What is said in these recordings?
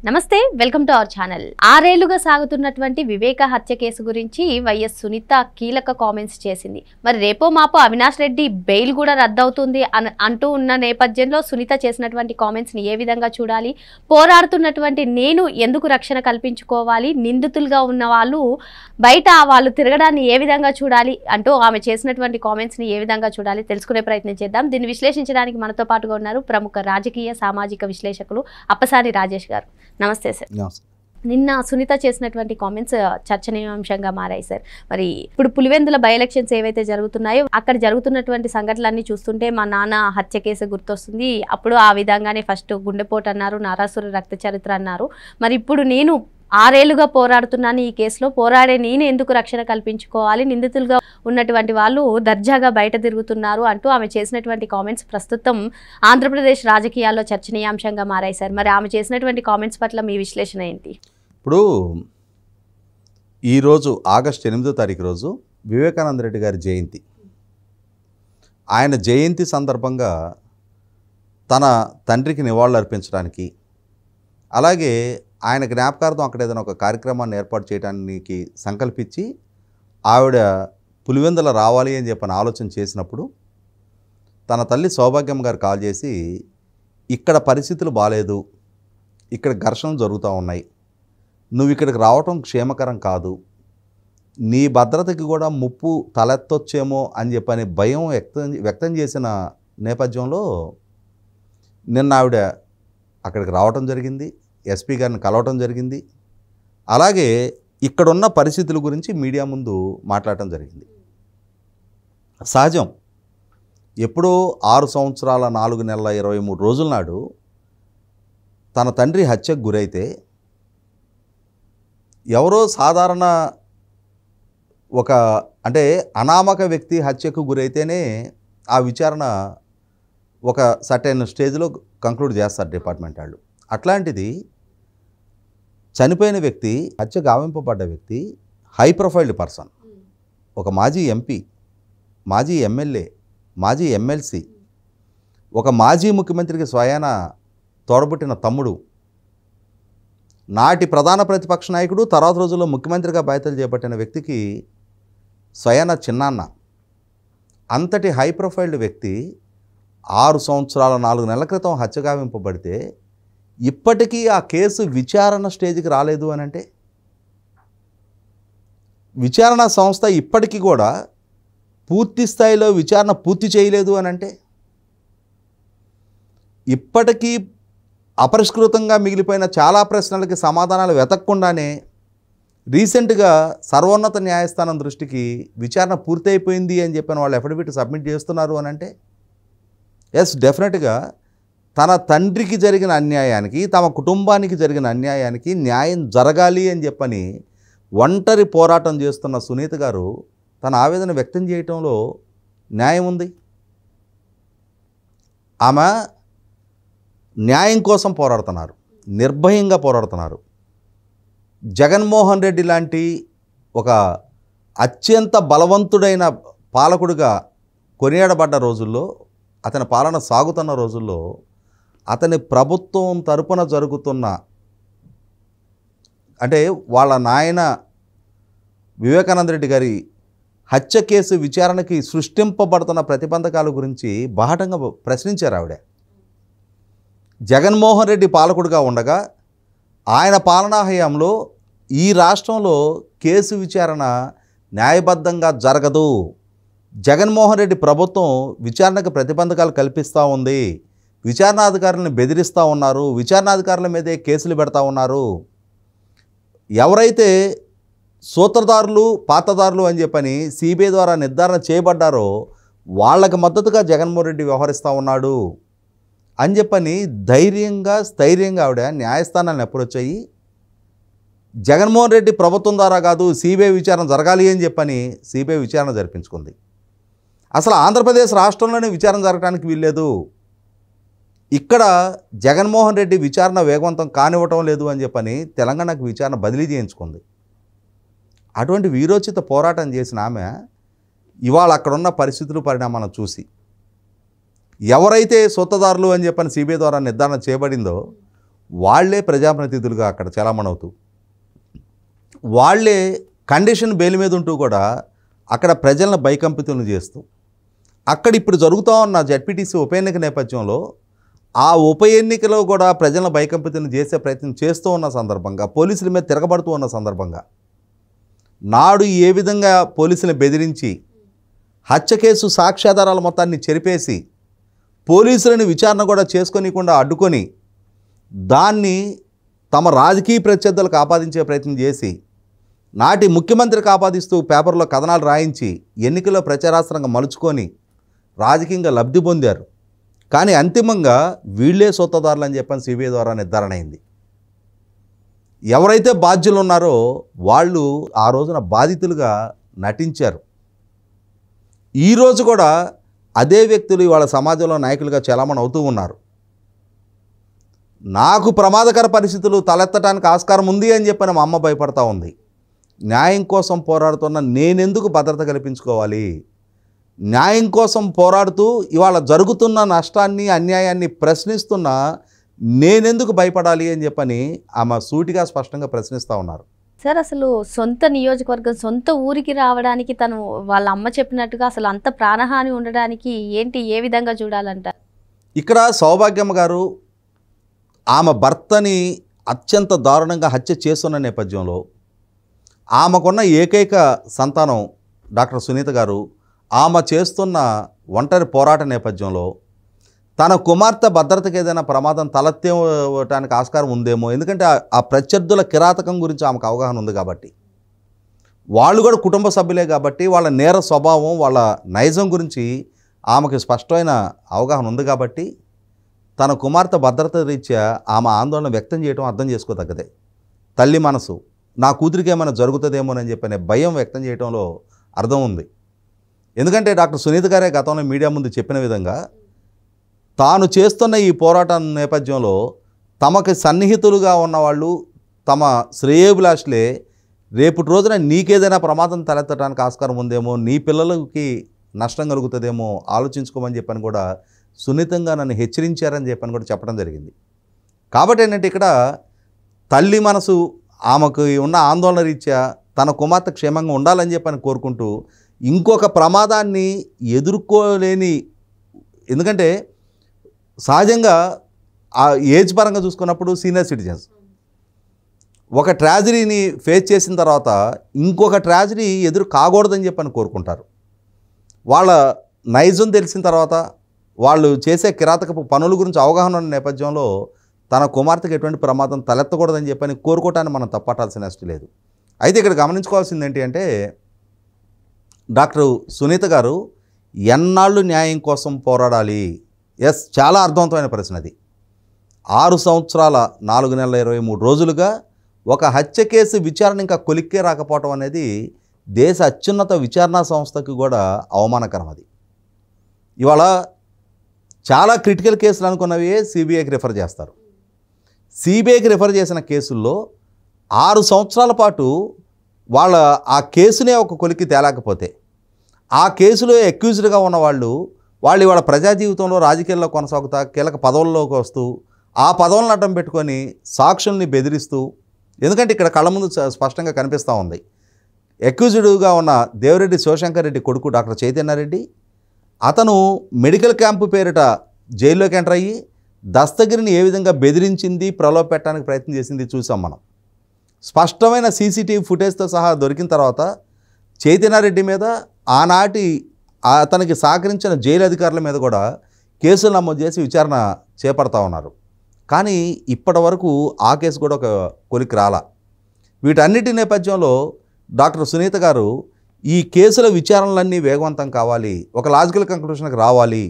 నమస్తే welcome to our channel. 6 ఏళ్లుగా సాగుతున్నటువంటి వివేక హత్య కేసు గురించి వైఎస్ సునీత కీలక కామెంట్స్ చేసింది. మరి రేపో మాపో అవినాష్ రెడ్డి బెయిల్ కూడా రద్దవుతుంది అంటూ ఉన్న నేపథ్యంలో సునీత చేసినటువంటి కామెంట్స్ ని ఏ విధంగా చూడాలి, పోరాడుతున్నటువంటి నేను ఎందుకు రక్షణ కల్పించుకోవాలి, నిందితులుగా ఉన్న వాళ్ళు బయట వాళ్ళు తిరగడాన్ని ఏ విధంగా చూడాలి అంటూ ఆమె చేసినటువంటి కామెంట్స్ ని ఏ విధంగా చూడాలి తెలుసుకునే ప్రయత్నం చేద్దాం. దీన్ని విశ్లేషించడానికి మనతో పాటుగా ఉన్నారు ప్రముఖ రాజకీయ సామాజిక విశ్లేషకులు అప్పసాని రాజేష్ గారు. నమస్తే సార్. నిన్న సునీత చేసినటువంటి కామెంట్స్ చర్చనీయాంశంగా మారాయి సార్. మరి ఇప్పుడు పులివెందుల బై ఎలక్షన్స్ ఏవైతే జరుగుతున్నాయో అక్కడ జరుగుతున్నటువంటి సంఘటనలన్నీ చూస్తుంటే మా నాన్న హత్య కేసు గుర్తొస్తుంది. అప్పుడు ఆ విధంగానే ఫస్ట్ గుండెపోటు అన్నారు, నారాసుర రక్త చరిత్ర అన్నారు. మరి ఇప్పుడు నేను 6 ఏళ్లుగా పోరాడుతున్నాను, ఈ కేసులో పోరాడే నేను ఎందుకు రక్షణ కల్పించుకోవాలి, నిందితులుగా ఉన్నటువంటి వాళ్ళు దర్జాగా బయట తిరుగుతున్నారు అంటూ ఆమె చేసినటువంటి కామెంట్స్ ప్రస్తుతం ఆంధ్రప్రదేశ్ రాజకీయాల్లో చర్చనీయాంశంగా మారాయి సార్. మరి ఆమె చేసినటువంటి కామెంట్స్ పట్ల మీ విశ్లేషణ ఏంటి? ఇప్పుడు ఈరోజు ఆగస్టు 8వ తారీఖు రోజు వివేకానంద రెడ్డి గారి జయంతి. ఆయన జయంతి సందర్భంగా తన తండ్రికి నివాళులు అర్పించడానికి, అలాగే ఆయన జ్ఞాపకార్థం అక్కడ ఏదైనా ఒక కార్యక్రమాన్ని ఏర్పాటు చేయడానికి సంకల్పించి ఆవిడ పులివెందుల రావాలి అని చెప్పని ఆలోచన చేసినప్పుడు తన తల్లి సౌభాగ్యం గారు కాల్ చేసి, ఇక్కడ పరిస్థితులు బాగాలేదు, ఇక్కడ ఘర్షణలు జరుగుతూ ఉన్నాయి, నువ్వు ఇక్కడికి రావటం క్షేమకరం కాదు, నీ భద్రతకి కూడా ముప్పు తలెత్తొచ్చేమో అని చెప్పని భయం వ్యక్తం చేసిన నేపథ్యంలో నిన్న ఆవిడ అక్కడికి రావటం జరిగింది, ఎస్పీ గారిని కలవటం జరిగింది, అలాగే ఇక్కడున్న పరిస్థితుల గురించి మీడియా ముందు మాట్లాడటం జరిగింది. సహజం, ఎప్పుడో 6 సంవత్సరాల 4 నెలల 23 రోజుల నాడు తన తండ్రి హత్యకు గురైతే ఎవరో సాధారణ ఒక అంటే అనామక వ్యక్తి హత్యకు గురైతేనే ఆ విచారణ ఒక సర్టెన్ స్టేజ్లో కంక్లూడ్ చేస్తారు డిపార్ట్మెంట్ వాళ్ళు. అట్లాంటిది చనిపోయిన వ్యక్తి, హత్య గావింపబడ్డ వ్యక్తి హై ప్రొఫైల్డ్ పర్సన్, ఒక మాజీ ఎంపీ, మాజీ ఎమ్మెల్యే, మాజీ ఎమ్మెల్సీ, ఒక మాజీ ముఖ్యమంత్రికి స్వయాన తోడబుట్టిన తమ్ముడు, నాటి ప్రధాన ప్రతిపక్ష నాయకుడు, తర్వాత రోజుల్లో ముఖ్యమంత్రిగా బాధ్యతలు చేపట్టిన వ్యక్తికి స్వయాన చిన్నాన్న, అంతటి హై ప్రొఫైల్డ్ వ్యక్తి 6 సంవత్సరాల 4 నెలల క్రితం హత్య గావింపబడితే ఇప్పటికీ ఆ కేసు విచారణ స్టేజ్కి రాలేదు అని అంటే, విచారణ సంస్థ ఇప్పటికీ కూడా పూర్తి స్థాయిలో విచారణ పూర్తి చేయలేదు అని అంటే, ఇప్పటికీ అపరిష్కృతంగా మిగిలిపోయిన చాలా ప్రశ్నలకి సమాధానాలు వెతకకుండానే రీసెంట్గా సర్వోన్నత న్యాయస్థానం దృష్టికి విచారణ పూర్తయిపోయింది అని చెప్పిన వాళ్ళు అఫిడవిట్ సబ్మిట్ చేస్తున్నారు అని అంటే, ఎస్, డెఫినెట్గా తన తండ్రికి జరిగిన అన్యాయానికి, తమ కుటుంబానికి జరిగిన అన్యాయానికి న్యాయం జరగాలి అని చెప్పని ఒంటరి పోరాటం చేస్తున్న సునీత గారు తన ఆవేదన వ్యక్తం చేయటంలో న్యాయం ఉంది. ఆమె న్యాయం కోసం పోరాడుతున్నారు, నిర్భయంగా పోరాడుతున్నారు. జగన్మోహన్ రెడ్డి లాంటి ఒక అత్యంత బలవంతుడైన పాలకుడిగా కొనియాడబడ్డ రోజుల్లో, అతని పాలన సాగుతున్న రోజుల్లో అతని ప్రభుత్వం తరపున జరుగుతున్న, అంటే వాళ్ళ నాయన వివేకానంద రెడ్డి గారి హత్య కేసు విచారణకి సృష్టింపబడుతున్న ప్రతిబంధకాల గురించి బాహటంగా ప్రశ్నించారు ఆవిడ. జగన్మోహన్ రెడ్డి పాలకుడిగా ఉండగా ఆయన పాలనా హయాంలో ఈ రాష్ట్రంలో కేసు విచారణ న్యాయబద్ధంగా జరగదు, జగన్మోహన్ రెడ్డి ప్రభుత్వం విచారణకు ప్రతిబంధకాలు కల్పిస్తూ ఉంది, విచారణాధికారులను బెదిరిస్తూ ఉన్నారు, విచారణాధికారుల మీదే కేసులు పెడతా ఉన్నారు, ఎవరైతే సూత్రధారులు పాతదారులు అని చెప్పని సిబిఐ ద్వారా నిర్ధారణ చేయబడ్డారో వాళ్ళకి మద్దతుగా జగన్మోహన్ రెడ్డి వ్యవహరిస్తూ ఉన్నాడు అని చెప్పని ధైర్యంగా స్థైర్యంగా ఆవిడ న్యాయస్థానాలను అప్రోచ్ అయ్యి జగన్మోహన్ రెడ్డి ప్రభుత్వం ద్వారా కాదు సిబిఐ విచారణ జరగాలి అని చెప్పని సిబిఐ విచారణ జరిపించుకుంది. అసలు ఆంధ్రప్రదేశ్ రాష్ట్రంలోనే విచారణ జరగడానికి వీల్లేదు, ఇక్కడ జగన్మోహన్ రెడ్డి విచారణ వేగవంతం కానివ్వటం లేదు అని చెప్పని తెలంగాణకు విచారణ బదిలీ చేయించుకుంది. అటువంటి వీరోచిత పోరాటం చేసిన ఆమె ఇవాళ అక్కడున్న పరిస్థితులు పరిణామాలను చూసి ఎవరైతే సొత్తదారులు అని చెప్పని సిబిఐ ద్వారా నిర్ధారణ చేయబడిందో వాళ్లే ప్రజాప్రతినిధులుగా అక్కడ చలామణి అవుతూ వాళ్లే కండిషన్ బెయిల్ మీద ఉంటూ కూడా అక్కడ ప్రజలను భయకంపితులను చేస్తూ అక్కడ ఇప్పుడు జరుగుతూ ఉన్న జడ్పీటీసీ ఉప ఎన్నిక నేపథ్యంలో ఆ ఉప ఎన్నికలో కూడా ప్రజలను భయకంపితులను చేసే ప్రయత్నం చేస్తూ ఉన్న సందర్భంగా పోలీసుల మీద తిరగబడుతూ ఉన్న సందర్భంగా నాడు ఏ విధంగా పోలీసులను బెదిరించి హత్య కేసు సాక్ష్యాధారాల మొత్తాన్ని చెరిపేసి పోలీసులను విచారణ కూడా చేసుకోనికుండా అడ్డుకొని దాన్ని తమ రాజకీయ ప్రత్యర్థులకు ఆపాదించే ప్రయత్నం చేసి నాటి ముఖ్యమంత్రికి ఆపాదిస్తూ పేపర్లో కథనాలు రాయించి ఎన్నికల్లో ప్రచారాస్త్రంగా మలుచుకొని రాజకీయంగా లబ్ధి పొందారు. కానీ అంతిమంగా వీళ్లే సొత్తదారులు అని చెప్పని సిబిఐ ద్వారా నిర్ధారణ అయింది. ఎవరైతే బాధ్యులు ఉన్నారో వాళ్ళు ఆ రోజున బాధితులుగా నటించారు. ఈరోజు కూడా అదే వ్యక్తులు వాళ్ళ సమాజంలో నాయకులుగా చలామణి అవుతూ ఉన్నారు. నాకు ప్రమాదకర పరిస్థితులు తలెత్తడానికి ఆస్కారం ఉంది అని చెప్పని మా అమ్మ భయపడతా ఉంది. న్యాయం కోసం పోరాడుతున్న నేనెందుకు భద్రత కల్పించుకోవాలి? న్యాయం కోసం పోరాడుతూ ఇవాళ జరుగుతున్న నష్టాన్ని అన్యాయాన్ని ప్రశ్నిస్తున్న నేనెందుకు భయపడాలి అని చెప్పని ఆమె సూటిగా స్పష్టంగా ప్రశ్నిస్తూ ఉన్నారు. సార్, అసలు సొంత నియోజకవర్గం సొంత ఊరికి రావడానికి తను వాళ్ళ అమ్మ చెప్పినట్టుగా అసలు అంత ప్రాణహాని ఉండడానికి ఏ విధంగా చూడాలంటారు? ఇక్కడ సౌభాగ్యమ్మ గారు ఆమె భర్తని అత్యంత దారుణంగా హత్య చేస్తున్న నేపథ్యంలో ఆమెకున్న ఏకైక సంతానం డాక్టర్ సునీత గారు ఆమె చేస్తున్న ఒంటరి పోరాట నేపథ్యంలో తన కుమార్తె భద్రతకి ఏదైనా ప్రమాదం తలెత్తడానికి ఆస్కారం ఉందేమో, ఎందుకంటే ఆ ప్రత్యర్థుల కిరాతకం గురించి ఆమెకు అవగాహన ఉంది కాబట్టి, వాళ్ళు కూడా కుటుంబ సభ్యులే కాబట్టి వాళ్ళ నేర స్వభావం వాళ్ళ నైజం గురించి ఆమెకు స్పష్టమైన అవగాహన ఉంది కాబట్టి తన కుమార్తె భద్రత రీత్యా ఆమె ఆందోళన వ్యక్తం చేయడం అర్థం చేసుకోదగ్గదే. తల్లి మనసు నా కూతురికి ఏమైనా జరుగుతుందేమోనని చెప్పనే భయం వ్యక్తం చేయడంలో అర్థం ఉంది. ఎందుకంటే డాక్టర్ సునీత గారే గతంలో మీడియా ముందు చెప్పిన విధంగా తాను చేస్తున్న ఈ పోరాటం నేపథ్యంలో తమకి సన్నిహితులుగా ఉన్నవాళ్ళు తమ శ్రేయోభిలాషులే రేపటి రోజున నీకేదైనా ప్రమాదం తలెత్తడానికి ఆస్కారం ఉందేమో, నీ పిల్లలకి నష్టం కలుగుతుందేమో ఆలోచించుకోమని చెప్పని కూడా సున్నితంగా నన్ను హెచ్చరించారని చెప్పని కూడా చెప్పడం జరిగింది. కాబట్టి ఏంటంటే ఇక్కడ తల్లి మనసు ఆమెకు ఉన్న ఆందోళన రీత్యా తన కుమార్తె క్షేమంగా ఉండాలని చెప్పని కోరుకుంటూ ఇంకొక ప్రమాదాన్ని ఎదుర్కోలేని, ఎందుకంటే సహజంగా ఆ ఏజ్ పరంగా చూసుకున్నప్పుడు సీనియర్ సిటిజన్స్ ఒక ట్రాజడీని ఫేస్ చేసిన తర్వాత ఇంకొక ట్రాజడీ ఎదురు కాకూడదని చెప్పని కోరుకుంటారు. వాళ్ళ నైజం తెలిసిన తర్వాత వాళ్ళు చేసే కిరాతకపు పనుల గురించి అవగాహన ఉన్న నేపథ్యంలో తన కుమార్తెకు ఎటువంటి ప్రమాదం తలెత్తకూడదని చెప్పని కోరుకోవటాన్ని మనం తప్పట్టాల్సిన అవసరం లేదు. అయితే ఇక్కడ గమనించుకోవాల్సింది ఏంటి అంటే డాక్టర్ సునీత గారు ఎన్నాళ్ళు న్యాయం కోసం పోరాడాలి? ఎస్, చాలా అర్థవంతమైన ప్రశ్న అది. 6 సంవత్సరాల 4 నెలల 23 రోజులుగా ఒక హత్య కేసు విచారణ ఇంకా కొలిక్కే రాకపోవటం అనేది దేశ అత్యున్నత విచారణా సంస్థకు కూడా అవమానకరం. అది ఇవాళ చాలా క్రిటికల్ కేసులు అనుకున్నవి సిబిఐకి రిఫర్ చేస్తారు. సిబిఐకి రిఫర్ చేసిన కేసుల్లో 6 సంవత్సరాల పాటు వాళ్ళ ఆ కేసునే ఒక కొలిక్కి తేలేకపోతే ఆ కేసులో అక్యూజ్డ్గా ఉన్న వాళ్ళు ఇవాళ ప్రజా జీవితంలో రాజకీయాల్లో కొనసాగుతా కీలక పదవుల్లోకి వస్తూ ఆ పదవులను అడ్డం పెట్టుకొని సాక్షుల్ని బెదిరిస్తూ, ఎందుకంటే ఇక్కడ కళ్ళ ముందు స్పష్టంగా కనిపిస్తూ ఉంది అక్యూజ్డ్గా ఉన్న దేవిరెడ్డి శివశంకర్ రెడ్డి కొడుకు డాక్టర్ చైతన్యారెడ్డి, అతను మెడికల్ క్యాంపు పేరిట జైల్లోకి ఎంటర్ అయ్యి దస్తగిరిని ఏ విధంగా బెదిరించింది, ప్రలోభ పెట్టడానికి ప్రయత్నం చేసింది చూసాం మనం. స్పష్టమైన సీసీటీవీ ఫుటేజ్తో సహా దొరికిన తర్వాత చైతన్యారెడ్డి మీద ఆనాటి అతనికి సహకరించిన జైలు అధికారుల మీద కూడా కేసులు నమోదు చేసి విచారణ చేపడతా ఉన్నారు. కానీ ఇప్పటి వరకు ఆ కేసు కూడా ఒక కొలిక్కి రాలా. వీటన్నిటి నేపథ్యంలో డాక్టర్ సునీత గారు ఈ కేసుల విచారణలన్నీ వేగవంతం కావాలి, ఒక లాజికల్ కంక్లూషన్కి రావాలి,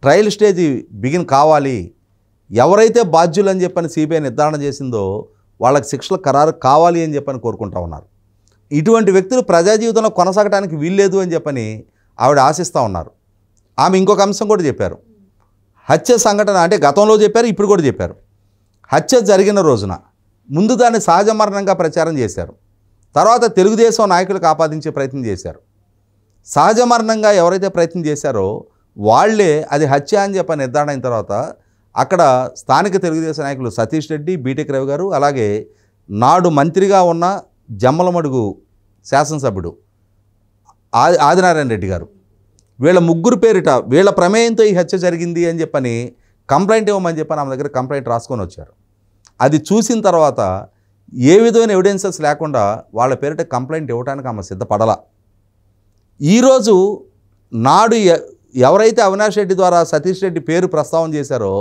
ట్రయల్ స్టేజ్ బిగిన్ కావాలి, ఎవరైతే బాధ్యులు అని చెప్పని సిబిఐ నిర్ధారణ చేసిందో వాళ్ళకి శిక్షలు ఖరారు కావాలి అని చెప్పని కోరుకుంటా ఉన్నారు. ఇటువంటి వ్యక్తులు ప్రజా జీవితంలో కొనసాగడానికి వీల్లేదు అని చెప్పని ఆవిడ ఆశిస్తూ ఉన్నారు. ఆమె ఇంకొక అంశం కూడా చెప్పారు. హత్య సంఘటన అంటే గతంలో చెప్పారు, ఇప్పుడు కూడా చెప్పారు. హత్య జరిగిన రోజున ముందు దాన్ని సహజ మరణంగా ప్రచారం చేశారు, తర్వాత తెలుగుదేశం నాయకులకు ఆపాదించే ప్రయత్నం చేశారు. సహజ మరణంగా ఎవరైతే ప్రయత్నం చేశారో వాళ్ళే అది హత్య అని చెప్పి నిర్ధారణ అయిన తర్వాత అక్కడ స్థానిక తెలుగుదేశం నాయకులు సతీష్ రెడ్డి, బీటెక్ రవి గారు, అలాగే నాడు మంత్రిగా ఉన్న జమ్మలమడుగు శాసనసభ్యుడు ఆదినారాయణ రెడ్డి గారు, వీళ్ళ ముగ్గురు పేరిట వీళ్ళ ప్రమేయంతో ఈ హత్య జరిగింది అని చెప్పని కంప్లైంట్ ఇవ్వమని చెప్పని ఆమె దగ్గర కంప్లైంట్ రాసుకొని వచ్చారు. అది చూసిన తర్వాత ఏ విధమైన ఎవిడెన్సెస్ లేకుండా వాళ్ళ పేరిట కంప్లైంట్ ఇవ్వడానికి ఆమె సిద్ధపడలా. ఈరోజు నాడు ఎవరైతే అవినాష్ రెడ్డి ద్వారా సతీష్ రెడ్డి పేరు ప్రస్తావన చేశారో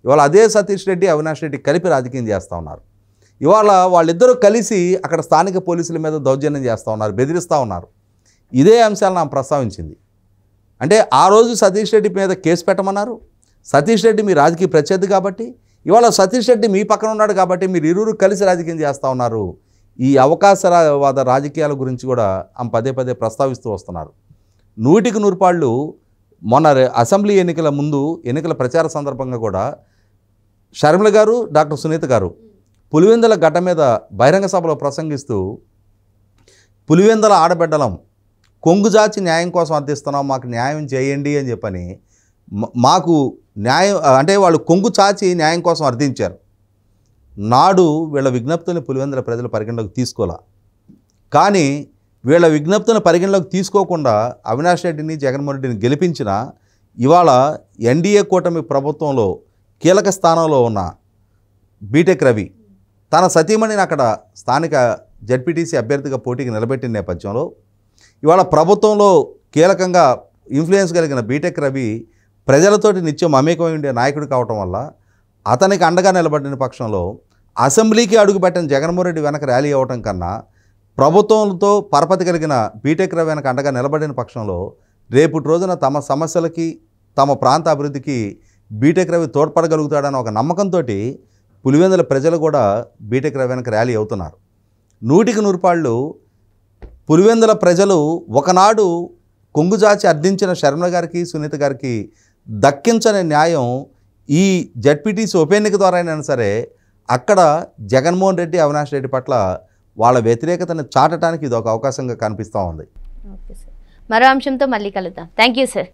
ఇవాళ అదే సతీష్ రెడ్డి, అవినాష్ రెడ్డి కలిపి రాజకీయం చేస్తూ ఉన్నారు. ఇవాళ వాళ్ళిద్దరూ కలిసి అక్కడ స్థానిక పోలీసుల మీద దౌర్జన్యం చేస్తూ ఉన్నారు, బెదిరిస్తూ ఉన్నారు. ఇదే అంశాలను ఆమె ప్రస్తావించింది. అంటే ఆ రోజు సతీష్ రెడ్డి మీద కేసు పెట్టమన్నారు. సతీష్ రెడ్డి మీ రాజకీయ ప్రత్యర్థి కాబట్టి, ఇవాళ సతీష్ రెడ్డి మీ పక్కన ఉన్నాడు కాబట్టి మీరు ఇరువురు కలిసి రాజకీయం చేస్తూ ఉన్నారు. ఈ అవకాశవాద రాజకీయాల గురించి కూడా ఆమె పదే పదే ప్రస్తావిస్తూ వస్తున్నారు. 100% మొన్న అసెంబ్లీ ఎన్నికల ముందు ఎన్నికల ప్రచార సందర్భంగా కూడా షర్మిల గారు, డాక్టర్ సునీత గారు పులివెందుల గడ్డ మీద బహిరంగ సభలో ప్రసంగిస్తూ పులివెందుల ఆడబిడ్డలం కొంగుజాచి న్యాయం కోసం అర్థిస్తున్నాం, మాకు న్యాయం చేయండి అని చెప్పని మాకు న్యాయం అంటే వాళ్ళు కొంగు చాచి న్యాయం కోసం అర్థించారు. నాడు వీళ్ళ విజ్ఞప్తిని పులివెందుల ప్రజలు పరిగణలోకి తీసుకోలే. కానీ వీళ్ళ విజ్ఞప్తిని పరిగణలోకి తీసుకోకుండా అవినాష్ రెడ్డిని, జగన్మోహన్ రెడ్డిని గెలిపించిన ఇవాళ ఎన్డీఏ కూటమి ప్రభుత్వంలో కీలక స్థానంలో ఉన్న బీటెక్ రవి తన సతీమణిని అక్కడ స్థానిక జడ్పీటీసీ అభ్యర్థిగా పోటీకి నిలబెట్టిన నేపథ్యంలో ఇవాళ ప్రభుత్వంలో కీలకంగా ఇన్ఫ్లుయెన్స్ కలిగిన బీటెక్ రవి ప్రజలతోటి నిత్యం మమేకమై ఉండే నాయకుడు కావటం వల్ల అతనికి అండగా నిలబడిన పక్షంలో అసెంబ్లీకి అడుగుపెట్టిన జగన్మోహన్ రెడ్డి వెనక ర్యాలీ అవ్వటం కన్నా ప్రభుత్వంతో పరపతి కలిగిన బీటెక్ రవి వెనక అండగా నిలబడిన పక్షంలో రేపటి రోజున తమ సమస్యలకి, తమ ప్రాంత అభివృద్ధికి బీటెక్ రవి తోడ్పడగలుగుతాడన్న ఒక నమ్మకంతో పులివెందుల ప్రజలు కూడా బీటెక్ రవి వెనక ర్యాలీ అవుతున్నారు. 100% పులివెందుల ప్రజలు ఒకనాడు కొంగుజాచి అర్థించిన శర్మిల గారికి, సునీత గారికి దక్కించని న్యాయం ఈ జడ్పీటీసీ ఉప ఎన్నిక ద్వారా అయినా సరే అక్కడ జగన్మోహన్ రెడ్డి, అవినాష్ రెడ్డి పట్ల వాళ్ళ వ్యతిరేకతను చాటడానికి ఇది ఒక అవకాశంగా కనిపిస్తూ ఉంది. ఓకే సార్, మరో అంశంతో మళ్ళీ కలుద్దాం. Thank you sir.